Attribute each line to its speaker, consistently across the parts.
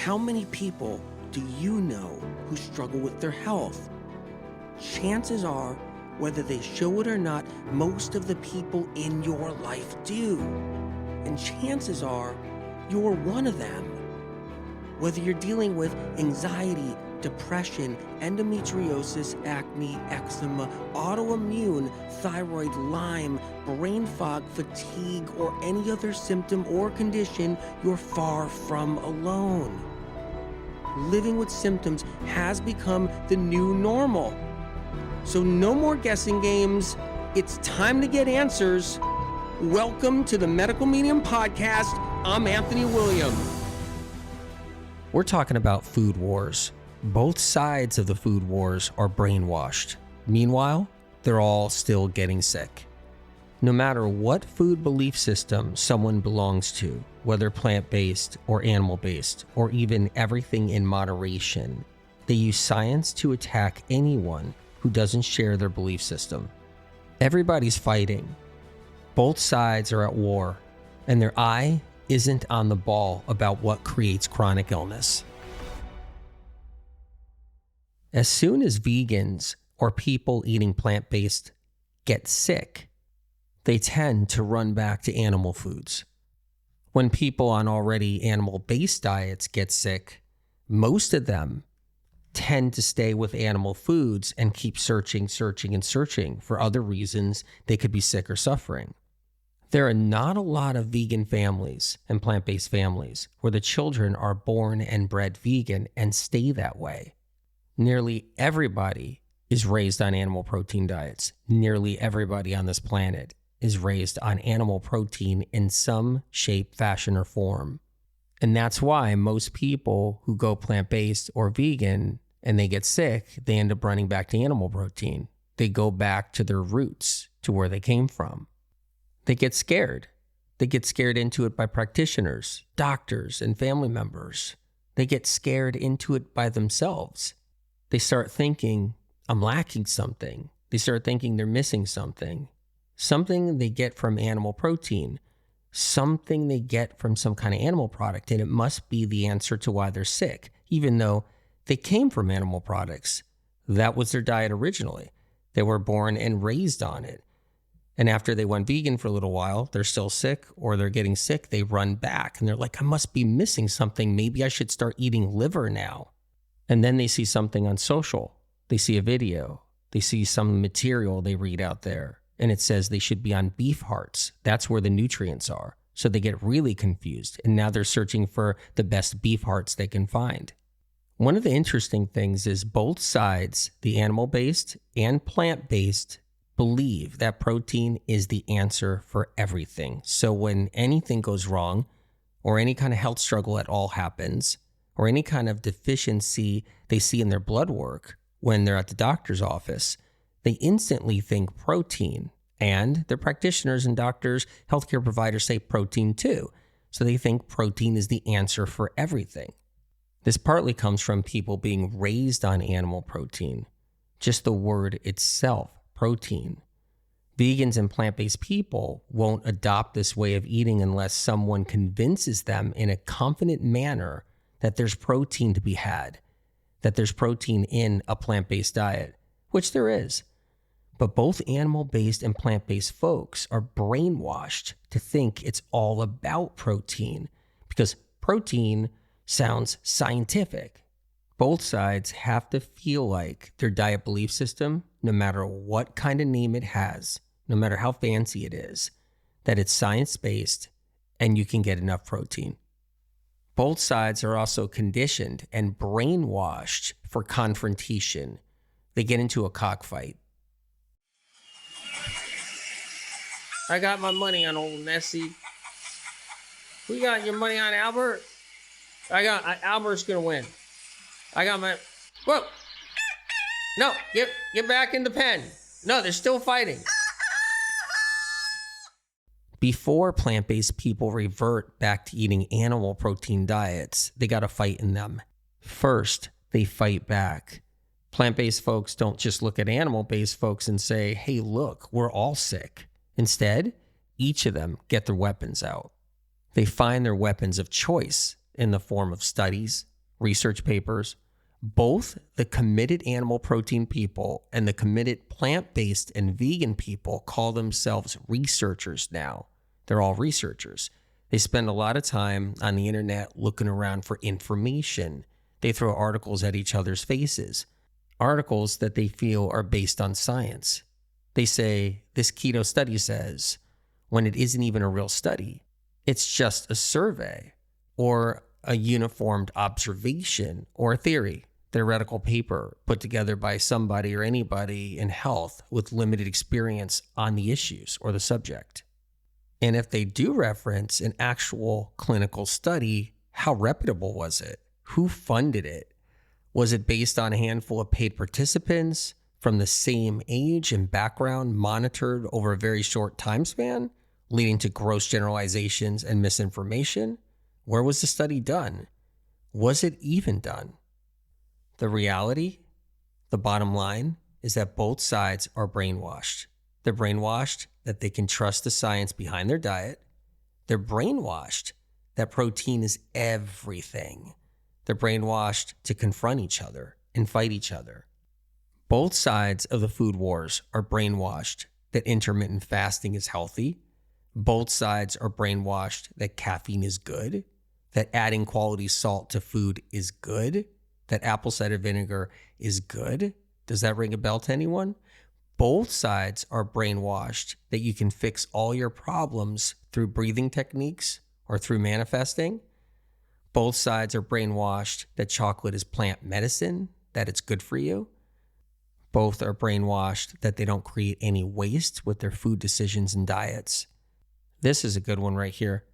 Speaker 1: How many people do you know who struggle with their health? Chances are, whether they show it or not, most of the people in your life do. And chances are, you're one of them. Whether you're dealing with anxiety, depression, endometriosis, acne, eczema, autoimmune, thyroid, Lyme, brain fog, fatigue, or any other symptom or condition, you're far from alone. Living with symptoms has become the new normal. So no more guessing games. It's time to get answers. Welcome to the Medical Medium Podcast. I'm Anthony William. We're talking about food wars. Both sides of the food wars are brainwashed. Meanwhile, they're all still getting sick. No matter what food belief system someone belongs to, whether plant-based or animal-based, or even everything in moderation, they use science to attack anyone who doesn't share their belief system. Everybody's fighting. Both sides are at war, and their eye isn't on the ball about what creates chronic illness. As soon as vegans or people eating plant-based get sick, they tend to run back to animal foods. When people on already animal-based diets get sick, most of them tend to stay with animal foods and keep searching for other reasons they could be sick or suffering. There are not a lot of vegan families and plant-based families where the children are born and bred vegan and stay that way. Nearly everybody is raised on animal protein diets. Nearly everybody on this planet is raised on animal protein in some shape, fashion, or form. And that's why most people who go plant-based or vegan and they get sick, they end up running back to animal protein. They go back to their roots, to where they came from. They get scared. They get scared into it by practitioners, doctors, and family members. They get scared into it by themselves. They start thinking, I'm lacking something. They start thinking they're missing something. Something they get from animal protein. Something they get from some kind of animal product. And it must be the answer to why they're sick, even though they came from animal products. That was their diet originally. They were born and raised on it. And after they went vegan for a little while, they're still sick or they're getting sick, they run back and they're like, I must be missing something. Maybe I should start eating liver now. And then they see something on social. They see a video. They see some material they read out there. And it says they should be on beef hearts. That's where the nutrients are. So they get really confused. And now they're searching for the best beef hearts they can find. One of the interesting things is both sides, the animal-based and plant-based, believe that protein is the answer for everything. So when anything goes wrong, or any kind of health struggle at all happens, or any kind of deficiency they see in their blood work when they're at the doctor's office, they instantly think protein. And their practitioners and doctors, healthcare providers say protein too. So they think protein is the answer for everything. This partly comes from people being raised on animal protein. Just the word itself, protein. Vegans and plant-based people won't adopt this way of eating unless someone convinces them in a confident manner that there's protein to be had, that there's protein in a plant-based diet, which there is. But both animal-based and plant-based folks are brainwashed to think it's all about protein because protein sounds scientific. Both sides have to feel like their diet belief system, no matter what kind of name it has, no matter how fancy it is, that it's science-based and you can get enough protein. Both sides are also conditioned and brainwashed for confrontation. They get into a cockfight. I got my money on old Nessie. Who got your money on, Albert? Albert's gonna win. I got my, whoa. No, get back in the pen. No, they're still fighting. Before plant-based people revert back to eating animal protein diets, they got a fight in them. First, they fight back. Plant-based folks don't just look at animal-based folks and say, hey, look, we're all sick. Instead, each of them get their weapons out. They find their weapons of choice in the form of studies, research papers. Both the committed animal protein people and the committed plant-based and vegan people call themselves researchers now. They're all researchers. They spend a lot of time on the internet looking around for information. They throw articles at each other's faces, articles that they feel are based on science. They say, this keto study says, when it isn't even a real study. It's just a survey or a uniformed observation or a theory, theoretical paper put together by somebody or anybody in health with limited experience on the issues or the subject. And if they do reference an actual clinical study, how reputable was it? Who funded it? Was it based on a handful of paid participants from the same age and background monitored over a very short time span, leading to gross generalizations and misinformation? Where was the study done? Was it even done? The reality, the bottom line, is that both sides are brainwashed. They're brainwashed that they can trust the science behind their diet. They're brainwashed that protein is everything. They're brainwashed to confront each other and fight each other. Both sides of the food wars are brainwashed that intermittent fasting is healthy. Both sides are brainwashed that caffeine is good, that adding quality salt to food is good, that apple cider vinegar is good. Does that ring a bell to anyone? Both sides are brainwashed that you can fix all your problems through breathing techniques or through manifesting. Both sides are brainwashed that chocolate is plant medicine, that it's good for you. Both are brainwashed that they don't create any waste with their food decisions and diets. This is a good one right here.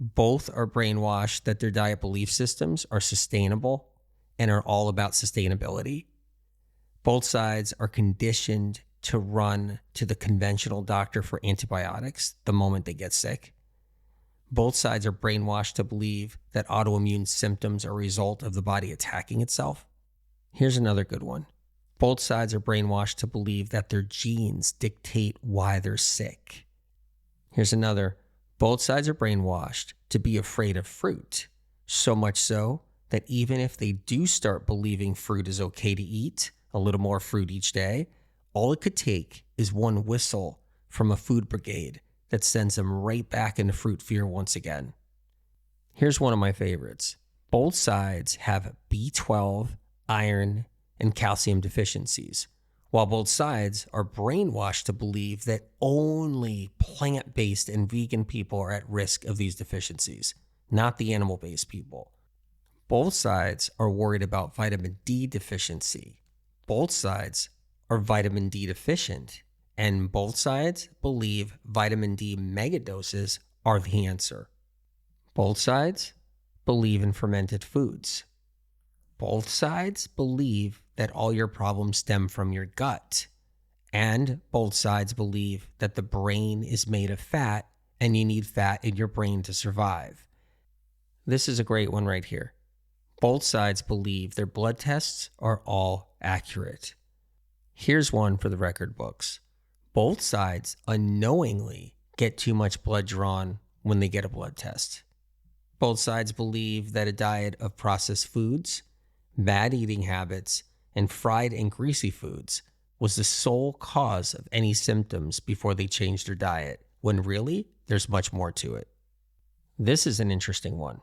Speaker 1: Both are brainwashed that their diet belief systems are sustainable and are all about sustainability. Both sides are conditioned to run to the conventional doctor for antibiotics the moment they get sick. Both sides are brainwashed to believe that autoimmune symptoms are a result of the body attacking itself. Here's another good one. Both sides are brainwashed to believe that their genes dictate why they're sick. Here's another. Both sides are brainwashed to be afraid of fruit, so much so that even if they do start believing fruit is okay to eat, a little more fruit each day, all it could take is one whistle from a food brigade that sends them right back into fruit fear once again. Here's one of my favorites. Both sides have B12, iron, and calcium deficiencies, while both sides are brainwashed to believe that only plant-based and vegan people are at risk of these deficiencies, not the animal-based people. Both sides are worried about vitamin D deficiency. Both sides are vitamin D deficient, and both sides believe vitamin D megadoses are the answer. Both sides believe in fermented foods. Both sides believe that all your problems stem from your gut. And both sides believe that the brain is made of fat and you need fat in your brain to survive. This is a great one right here. Both sides believe their blood tests are all accurate. Here's one for the record books. Both sides unknowingly get too much blood drawn when they get a blood test. Both sides believe that a diet of processed foods, bad eating habits, and fried and greasy foods was the sole cause of any symptoms before they changed their diet, when really, there's much more to it. This is an interesting one.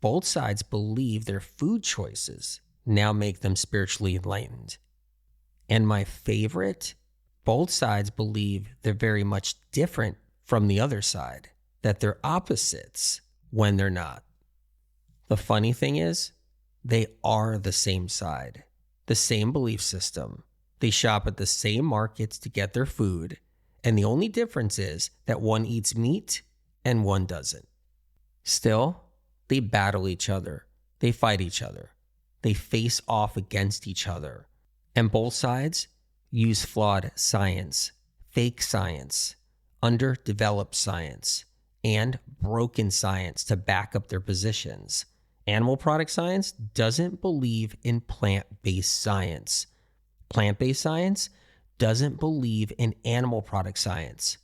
Speaker 1: Both sides believe their food choices now make them spiritually enlightened. And my favorite, both sides believe they're very much different from the other side, that they're opposites when they're not. The funny thing is, they are the same side, the same belief system. They shop at the same markets to get their food, and the only difference is that one eats meat and one doesn't. Still, they battle each other. They fight each other. They face off against each other. And both sides use flawed science, fake science, underdeveloped science, and broken science to back up their positions. Animal product science doesn't believe in plant-based science. Plant-based science doesn't believe in animal product science.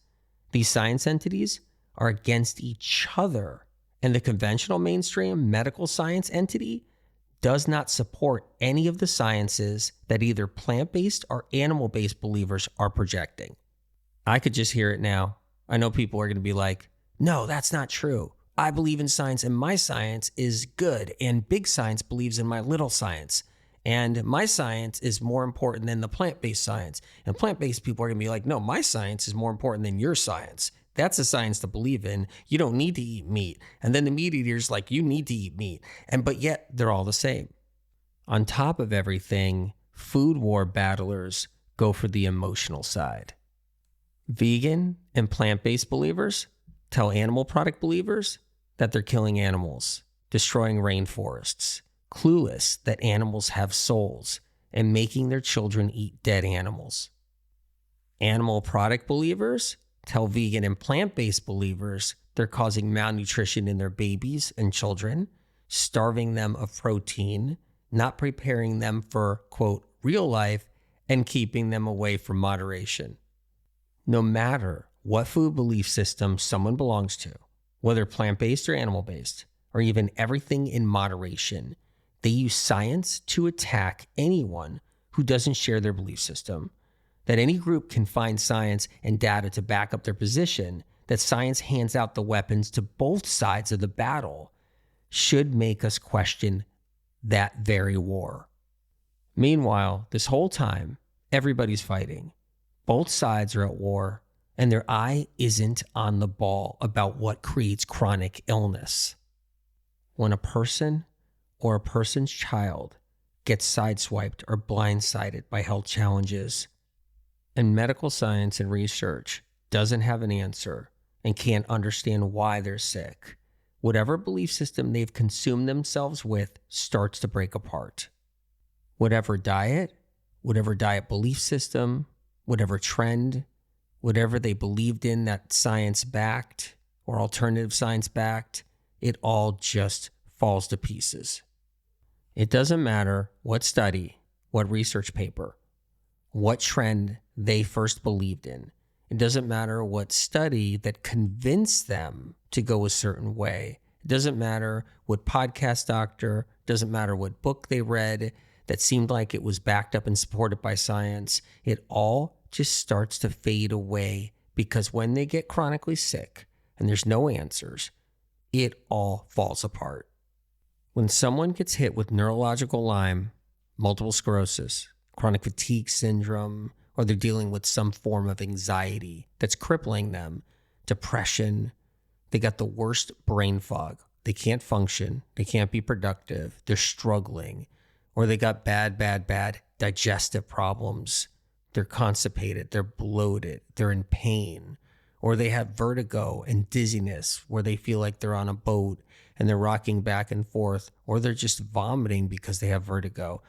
Speaker 1: These science entities are against each other, and the conventional mainstream medical science entity does not support any of the sciences that either plant-based or animal-based believers are projecting. I could just hear it now. I know people are going to be like, no, that's not true. I believe in science and my science is good, and big science believes in my little science. And my science is more important than the plant-based science. And plant-based people are going to be like, no, my science is more important than your science. That's a science to believe in. You don't need to eat meat. And then the meat eaters like, you need to eat meat. But yet they're all the same. On top of everything, food war battlers go for the emotional side. Vegan and plant-based believers tell animal product believers that they're killing animals, destroying rainforests, clueless that animals have souls, and making their children eat dead animals. Animal product believers tell vegan and plant-based believers they're causing malnutrition in their babies and children, starving them of protein, not preparing them for, quote, real life, and keeping them away from moderation. No matter what food belief system someone belongs to, whether plant-based or animal-based, or even everything in moderation, they use science to attack anyone who doesn't share their belief system. That any group can find science and data to back up their position, that science hands out the weapons to both sides of the battle, should make us question that very war. Meanwhile, this whole time, everybody's fighting. Both sides are at war, and their eye isn't on the ball about what creates chronic illness. When a person or a person's child gets sideswiped or blindsided by health challenges, and medical science and research doesn't have an answer and can't understand why they're sick, whatever belief system they've consumed themselves with starts to break apart. Whatever diet belief system, whatever trend, whatever they believed in that science backed or alternative science backed, it all just falls to pieces. It doesn't matter what study, what research paper, what trend they first believed in. It doesn't matter what study that convinced them to go a certain way. It doesn't matter what podcast doctor, doesn't matter what book they read that seemed like it was backed up and supported by science. It all just starts to fade away because when they get chronically sick and there's no answers, it all falls apart. When someone gets hit with neurological Lyme, multiple sclerosis, chronic fatigue syndrome, or they're dealing with some form of anxiety that's crippling them, depression, they got the worst brain fog. They can't function. They can't be productive. They're struggling. Or they got bad digestive problems. They're constipated. They're bloated. They're in pain. Or they have vertigo and dizziness where they feel like they're on a boat and they're rocking back and forth. Or they're just vomiting because they have vertigo.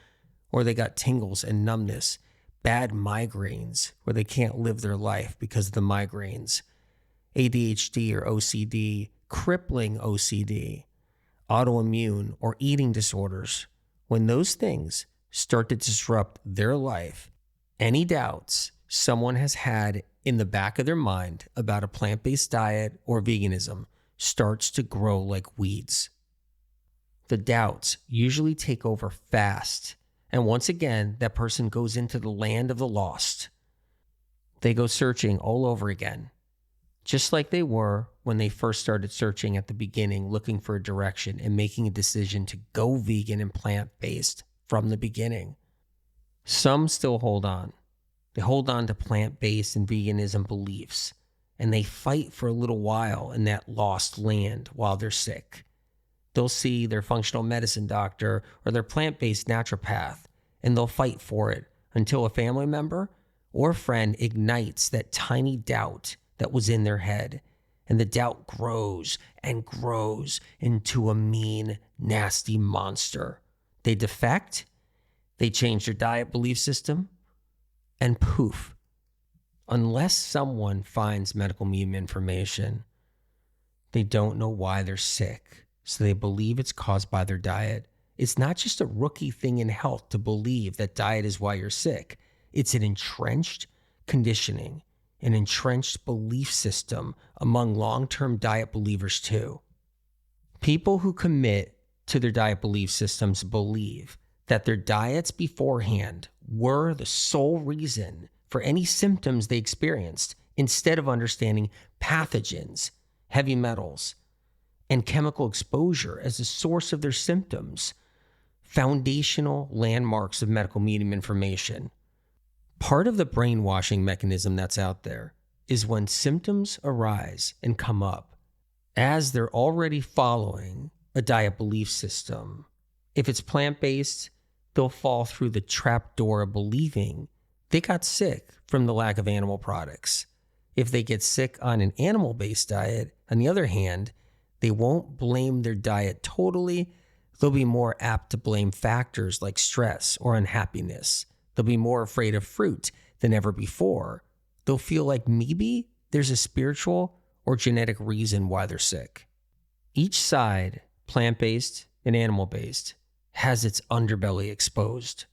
Speaker 1: Or they got tingles and numbness. Bad migraines where they can't live their life because of the migraines. ADHD or OCD, crippling OCD, autoimmune or eating disorders. When those things start to disrupt their life, any doubts someone has had in the back of their mind about a plant-based diet or veganism starts to grow like weeds. The doubts usually take over fast. And once again, that person goes into the land of the lost. They go searching all over again, just like they were when they first started searching at the beginning, looking for a direction and making a decision to go vegan and plant-based from the beginning. Some still hold on. They hold on to plant-based and veganism beliefs, and they fight for a little while in that lost land while they're sick. They'll see their functional medicine doctor or their plant-based naturopath, and they'll fight for it until a family member or friend ignites that tiny doubt that was in their head. And the doubt grows and grows into a mean, nasty monster. They defect, they change their diet belief system, and poof. Unless someone finds medical meme information, they don't know why they're sick. So they believe it's caused by their diet. It's not just a rookie thing in health to believe that diet is why you're sick. It's an entrenched conditioning, an entrenched belief system among long-term diet believers too. People who commit to their diet belief systems believe that their diets beforehand were the sole reason for any symptoms they experienced, instead of understanding pathogens, heavy metals, and chemical exposure as the source of their symptoms, foundational landmarks of medical medium information. Part of the brainwashing mechanism that's out there is when symptoms arise and come up, as they're already following a diet belief system. If it's plant-based, they'll fall through the trapdoor of believing they got sick from the lack of animal products. If they get sick on an animal-based diet, on the other hand, they won't blame their diet totally. They'll be more apt to blame factors like stress or unhappiness. They'll be more afraid of fruit than ever before. They'll feel like maybe there's a spiritual or genetic reason why they're sick. Each side, plant-based and animal-based, has its underbelly exposed.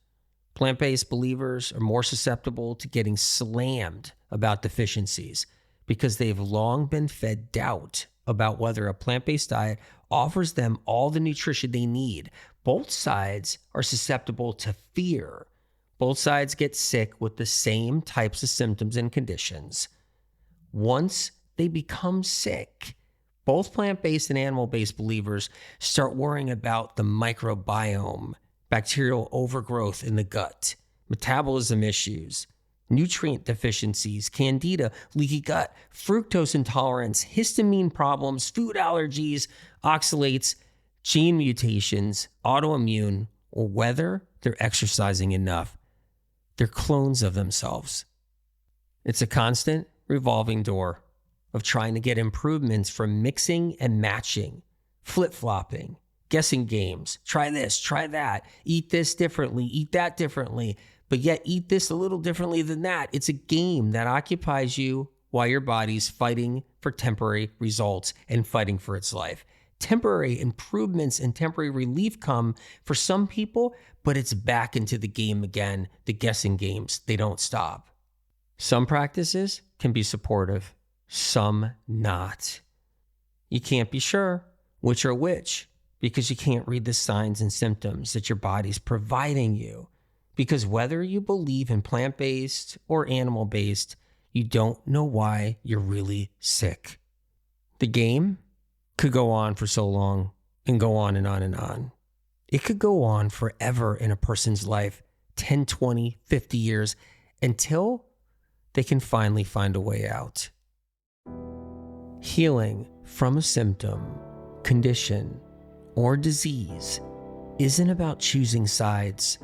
Speaker 1: Plant-based believers are more susceptible to getting slammed about deficiencies because they've long been fed doubt about whether a plant-based diet offers them all the nutrition they need. Both sides are susceptible to fear. Both sides get sick with the same types of symptoms and conditions. Once they become sick, both plant-based and animal-based believers start worrying about the microbiome, bacterial overgrowth in the gut, metabolism issues, nutrient deficiencies, candida, leaky gut, fructose intolerance, histamine problems, food allergies, oxalates, gene mutations, autoimmune, or whether they're exercising enough. They're clones of themselves. It's a constant revolving door of trying to get improvements from mixing and matching, flip-flopping, guessing games, try this, try that, eat this differently, eat that differently, but yet eat this a little differently than that. It's a game that occupies you while your body's fighting for temporary results and fighting for its life. Temporary improvements and temporary relief come for some people, but it's back into the game again. The guessing games, they don't stop. Some practices can be supportive, some not. You can't be sure which are which because you can't read the signs and symptoms that your body's providing you. Because whether you believe in plant-based or animal-based, you don't know why you're really sick. The game could go on for so long and go on and on and on. It could go on forever in a person's life, 10, 20, 50 years, until they can finally find a way out. Healing from a symptom, condition, or disease isn't about choosing sides.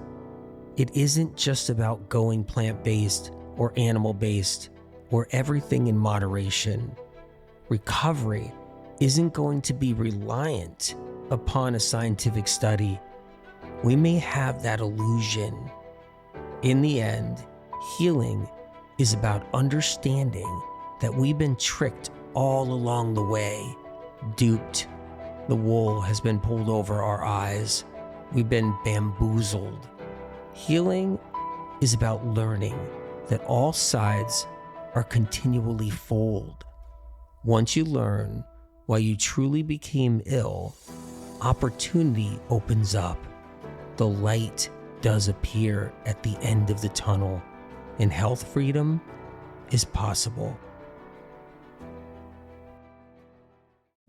Speaker 1: It isn't just about going plant-based or animal-based or everything in moderation. Recovery isn't going to be reliant upon a scientific study. We may have that illusion. In the end, healing is about understanding that we've been tricked all along the way, duped. The wool has been pulled over our eyes. We've been bamboozled. Healing is about learning that all sides are continually fooled. Once you learn why you truly became ill, opportunity opens up. The light does appear at the end of the tunnel, and health freedom is possible.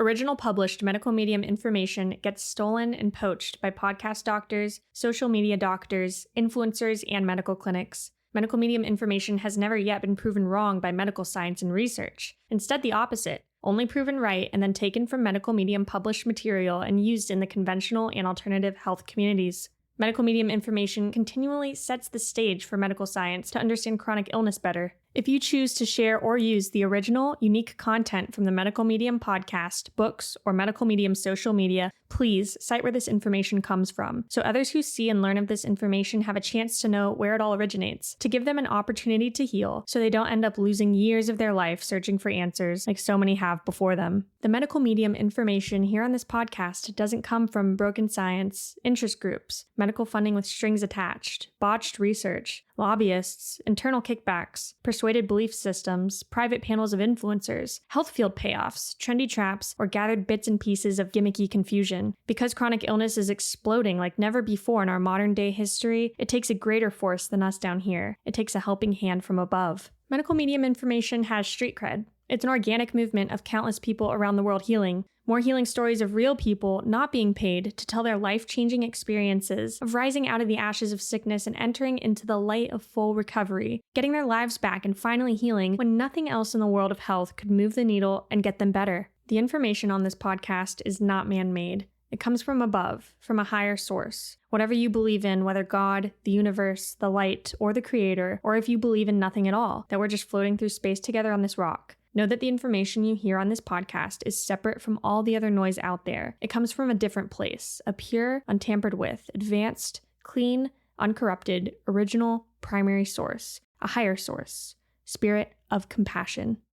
Speaker 2: Original published medical medium information gets stolen and poached by podcast doctors, social media doctors, influencers, and medical clinics. Medical medium information has never yet been proven wrong by medical science and research. Instead, the opposite, only proven right and then taken from medical medium published material and used in the conventional and alternative health communities. Medical medium information continually sets the stage for medical science to understand chronic illness better. If you choose to share or use the original, unique content from the Medical Medium podcast, books, or Medical Medium social media, please cite where this information comes from, so others who see and learn of this information have a chance to know where it all originates, to give them an opportunity to heal, so they don't end up losing years of their life searching for answers like so many have before them. The Medical Medium information here on this podcast doesn't come from broken science, interest groups, medical funding with strings attached, botched research, lobbyists, internal kickbacks, persuaded belief systems, private panels of influencers, health field payoffs, trendy traps, or gathered bits and pieces of gimmicky confusion. Because chronic illness is exploding like never before in our modern day history, it takes a greater force than us down here. It takes a helping hand from above. Medical medium information has street cred. It's an organic movement of countless people around the world healing. More healing stories of real people not being paid to tell their life-changing experiences of rising out of the ashes of sickness and entering into the light of full recovery, getting their lives back and finally healing when nothing else in the world of health could move the needle and get them better. The information on this podcast is not man-made. It comes from above, from a higher source. Whatever you believe in, whether God, the universe, the light, or the creator, or if you believe in nothing at all, that we're just floating through space together on this rock. Know that the information you hear on this podcast is separate from all the other noise out there. It comes from a different place, a pure, untampered with, advanced, clean, uncorrupted, original, primary source, a higher source, spirit of compassion.